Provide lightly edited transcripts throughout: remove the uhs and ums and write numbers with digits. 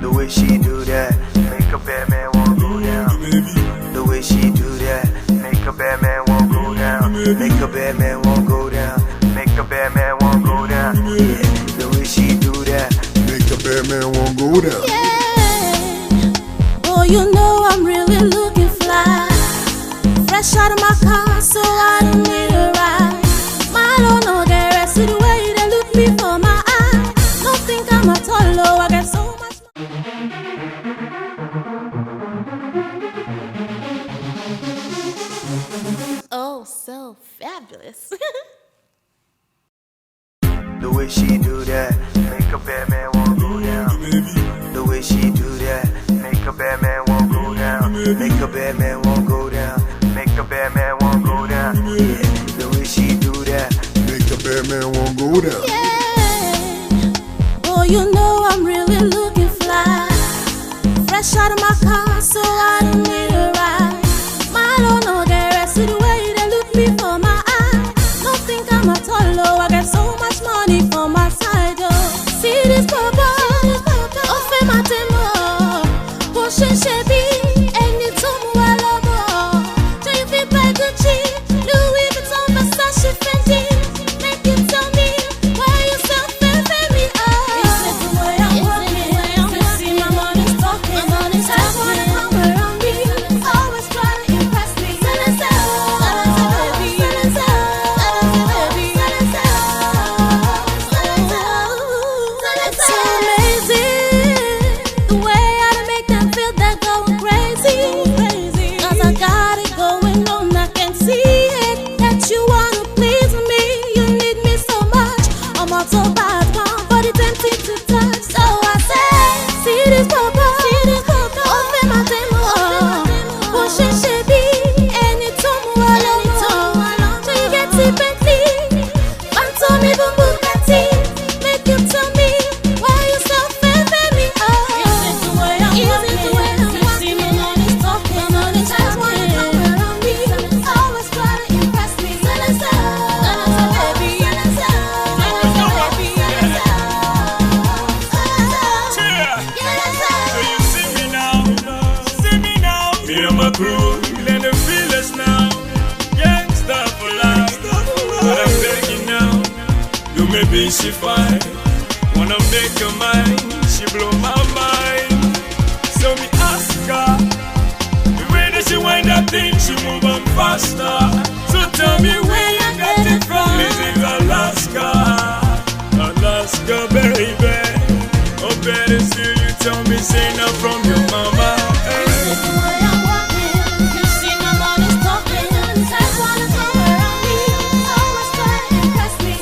The way she do that, make a bad man won't go down. The way she do that, make a bad man won't go down. Make a bad man won't go down. Make a bad man won't go down. Yeah, the way she do that, make a bad man won't go down. Yeah, oh, you know I'm really looking fly. Fresh out of my car, so I don't need a ride. I don't know the rest of the way they look before my eyes. Don't think I'm a tolo, I got so much. Oh, so fabulous. The way she do that, make a bad man won't go down. The way she do that, make a bad man won't go down. Make a bad man won't go down. Make a bad man won't go down. Yeah, the way she do that, make a bad man won't go down. Yeah, oh, you know I'm really looking fly. Fresh out of my car, so I don't need a ride. I don't know the rest of the way they look before my eyes. Don't think I'm a tolo, I got so much money for my side, oh. See this papa, off my demo, pushing shabby, and it's all more love. Do you feel like Gucci, Louis Vuitton, Versace, Fendi? Make you tell me why you so fair me up. Is it the way I'm walking? You see my money's talking, my money's talking. Wanna come around me, always try to impress me. It's amazing the way I make them feel they're going crazy. 'Cause I got it going on, I can see it. That you wanna please me, you need me so much. I'm not so bad, but it's tempting to touch. So I say, see this papa, off my demo, pushing shabby, and it's all more alone. So you get it, Bentley, Phantom, even Bugatti. Make you tell me why you so fair me up. Is it the way I'm walking? You see my money's talking, my money's talking. Wanna come around me, always try to impress me. Baby, So you see me now, me and my crew, let them feel us now. Gangsta for life, but I'm begging now. You may be she fine, wanna make her mine, she blow my mind. So me ask her, the way that she wind that thing, she move on faster. So tell me where you got it from. This is Alaska, Alaska baby. Oh better still you tell me say not from your mama. is it the way I'm walking? You see my money's talking. Says wanna come around me, always try to impress me. Is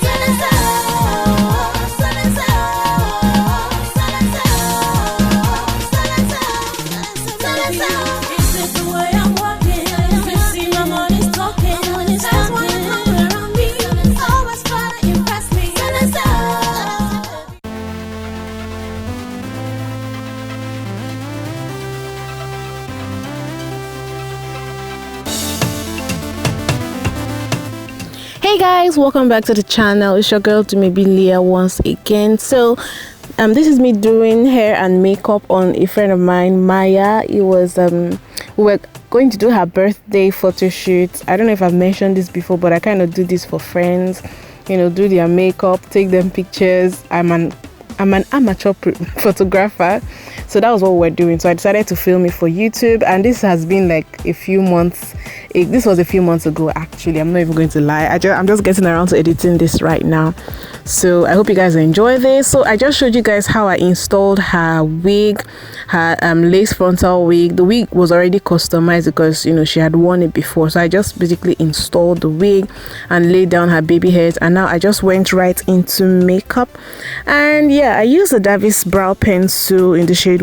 it the way I'm walking? You see my money's talking. Says wanna come around me, always try to impress me. Hey guys, welcome back to the channel. It's your girl Dumebi Leah once again. So this is me doing hair and makeup on a friend of mine, Maya. It was we were going to do her birthday photo shoot. I don't know if I've mentioned this before, but I kind of do this for friends, you know, do their makeup, take them pictures. I'm an amateur photographer, so that was what we're doing. So I decided to film it for YouTube, and this has been like a few months. This was a few months ago, actually. I'm not even going to lie. I'm just getting around to editing this right now. So I hope you guys enjoy this. So I just showed you guys how I installed her wig, her lace frontal wig. The wig was already customized because, you know, she had worn it before. So I just basically installed the wig and laid down her baby hairs, and now I just went right into makeup. And yeah, I used the Davis brow pencil in the shade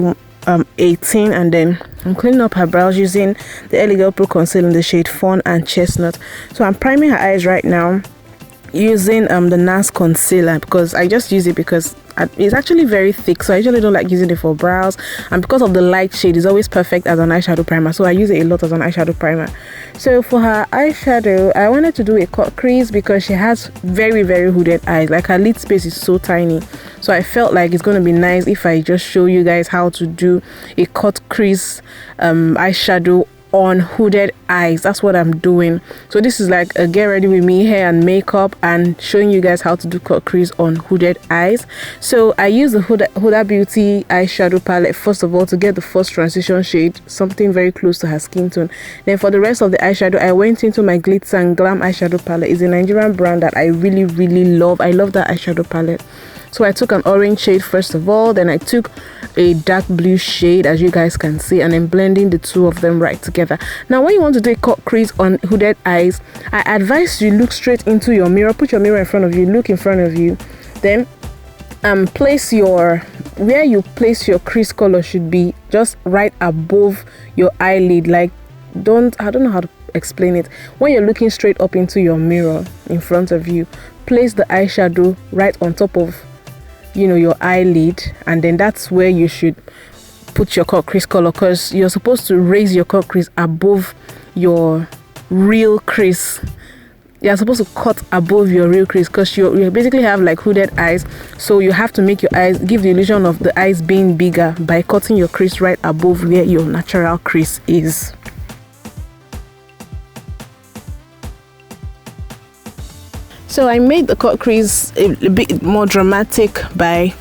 18, and then I'm cleaning up her brows using the LA Girl Pro Concealer in the shade Fawn and Chestnut. So I'm priming her eyes right now using the NARS concealer, because I just use it because it's actually very thick, so I usually don't like using it for brows, and because of the light shade, it's always perfect as an eyeshadow primer, so I use it a lot as an eyeshadow primer. So for her eyeshadow, I wanted to do a cut crease because she has very, very hooded eyes. Like, her lid space is so tiny, so I felt like it's going to be nice if I just show you guys how to do a cut crease eyeshadow on hooded eyes. That's what I'm doing. So this is like a get ready with me hair and makeup, and showing you guys how to do cut crease on hooded eyes. So I use the Huda Beauty eyeshadow palette first of all to get the first transition shade, something very close to her skin tone. Then for the rest of the eyeshadow, I went into my Glitz and Glam eyeshadow palette. It's a Nigerian brand that I really, really love. I love that eyeshadow palette. So I took an orange shade first of all, then I took a dark blue shade, as you guys can see, and then blending the two of them right together. Now when you want to do a cut crease on hooded eyes, I advise you look straight into your mirror. Put your mirror in front of you, look in front of you, then place where you place your crease color should be just right above your eyelid. Like, I don't know how to explain it. When you're looking straight up into your mirror in front of you, place the eyeshadow right on top of your eyelid, and then that's where you should put your cut crease color, because you're supposed to raise your cut crease above your real crease. You're supposed to cut above your real crease, because you basically have like hooded eyes, so you have to make your eyes, give the illusion of the eyes being bigger by cutting your crease right above where your natural crease is. So I made the cut crease a bit more dramatic by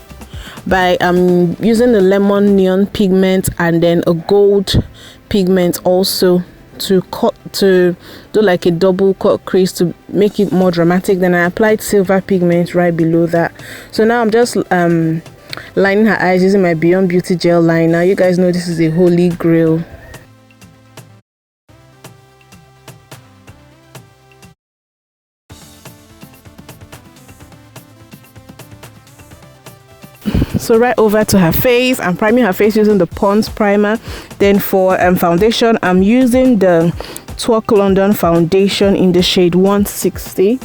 using the lemon neon pigment and then a gold pigment also to do like a double cut crease to make it more dramatic. Then I applied silver pigment right below that. So now I'm just lining her eyes using my Beyond Beauty gel liner. You guys know this is a holy grail. So right over to her face, I'm priming her face using the Pond's primer. Then for foundation, I'm using the Twerk London foundation in the shade 160.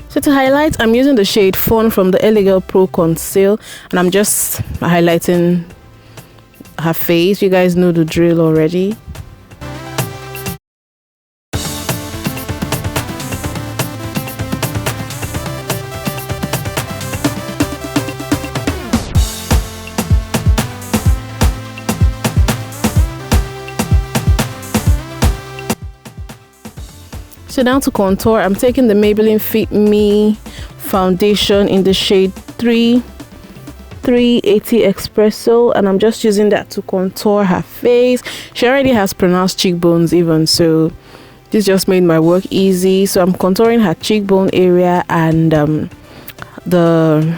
So to highlight, I'm using the shade Fawn from the LA Girl Pro Conceal, and I'm just highlighting her face. You guys know the drill already. So now to contour, I'm taking the Maybelline Fit Me foundation in the shade 380 Espresso, and I'm just using that to contour her face. She already has pronounced cheekbones even, so this just made my work easy. So I'm contouring her cheekbone area and the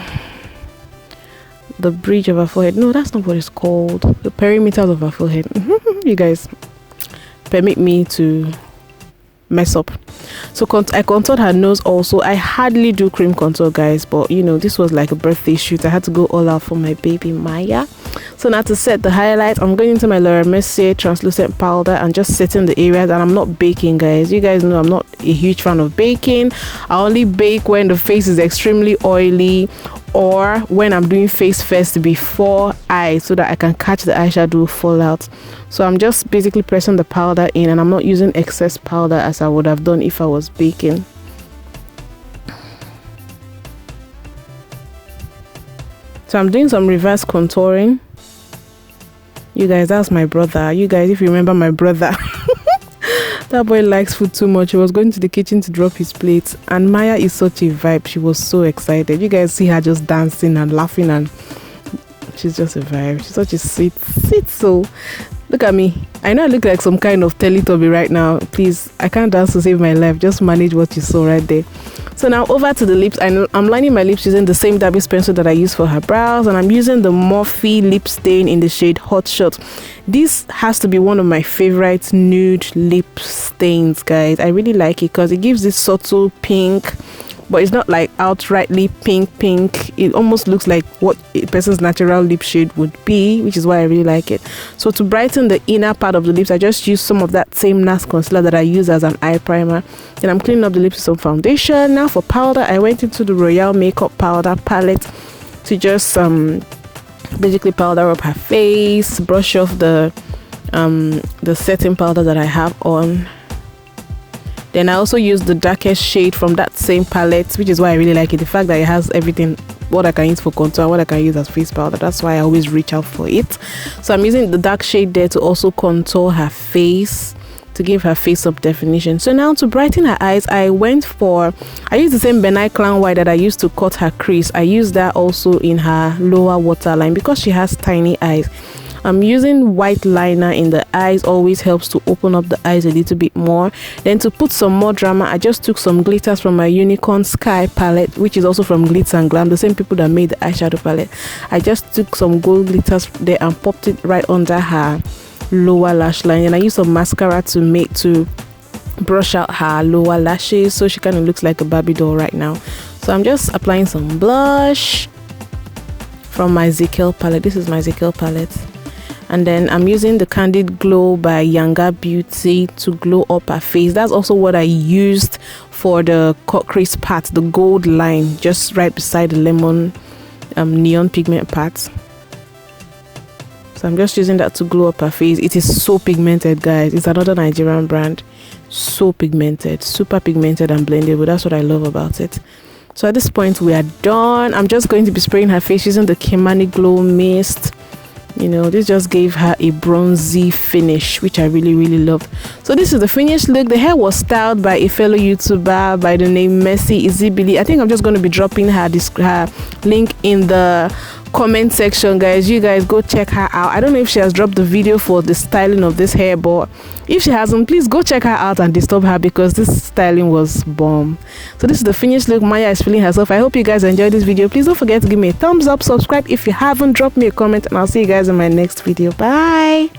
bridge of her forehead. No, that's not what it's called. The perimeter of her forehead. You guys permit me to mess up. So I contoured her nose also. I hardly do cream contour, guys, but this was like a birthday shoot. I had to go all out for my baby Maya. So now to set the highlight, I'm going into my Laura Mercier translucent powder and just setting the areas. And I'm not baking, guys. You guys know I'm not a huge fan of baking. I only bake when the face is extremely oily, or when I'm doing face first before eyes, so that I can catch the eyeshadow fallout. So I'm just basically pressing the powder in, and I'm not using excess powder as I would have done if I was baking. So I'm doing some reverse contouring. You guys, that's my brother. You guys, if you remember my brother, that boy likes food too much. He was going to the kitchen to drop his plates, and Maya is such a vibe. She was so excited. You guys see her just dancing and laughing, and she's just a vibe. She's such a sweet soul. Look at me. I know I look like some kind of Teletubby right now. Please, I can't dance to save my life. Just manage what you saw right there. So now over to the lips. I'm lining my lips using the same Dabbie pencil that I used for her brows, and I'm using the Morphe lip stain in the shade Hot Shot. This has to be one of my favorite nude lip stains, guys. I really like it because it gives this subtle pink but it's not like outrightly pink. It almost looks like what a person's natural lip shade would be, which is why I really like it. So to brighten the inner part of the lips, I just use some of that same NARS concealer that I use as an eye primer. Then I'm cleaning up the lips with some foundation. Now for powder, I went into the Royale Makeup powder palette to just basically powder up her face, brush off the setting powder that I have on. Then I also use the darkest shade from that same palette, which is why I really like it. The fact that it has everything, what I can use for contour, what I can use as face powder. That's why I always reach out for it. So I'm using the dark shade there to also contour her face, to give her face some definition. So now to brighten her eyes, I used the same Benai Clown White that I used to cut her crease. I used that also in her lower waterline because she has tiny eyes. I'm using white liner in the eyes, always helps to open up the eyes a little bit more. Then to put some more drama, I just took some glitters from my Unicorn Sky palette, which is also from Glitz and Glam, the same people that made the eyeshadow palette. I just took some gold glitters there and popped it right under her lower lash line, and I used some mascara to brush out her lower lashes, so she kind of looks like a Barbie doll right now. So I'm just applying some blush from my Ezekiel palette. This is my Ezekiel palette. And then I'm using the Candid Glow by Younger Beauty to glow up her face. That's also what I used for the cut crease part, the gold line just right beside the lemon neon pigment part. So I'm just using that to glow up her face. It is so pigmented, guys. It's another Nigerian brand. So pigmented, super pigmented and blendable. That's what I love about it. So at this point we are done. I'm just going to be spraying her face using the Kimani Glow Mist. You know, this just gave her a bronzy finish, which I really loved. So this is the finished look. The hair was styled by a fellow YouTuber by the name Mercy Izibili. I think I'm just going to be dropping her link in the comment section, guys. You guys go check her out. I don't know if she has dropped the video for the styling of this hair, but if she hasn't, please go check her out and disturb her because this styling was bomb. So this is the finished look. Maya is feeling herself. I hope you guys enjoyed this video. Please don't forget to give me a thumbs up, subscribe if you haven't, drop me a comment, and I'll see you guys in my next video. Bye.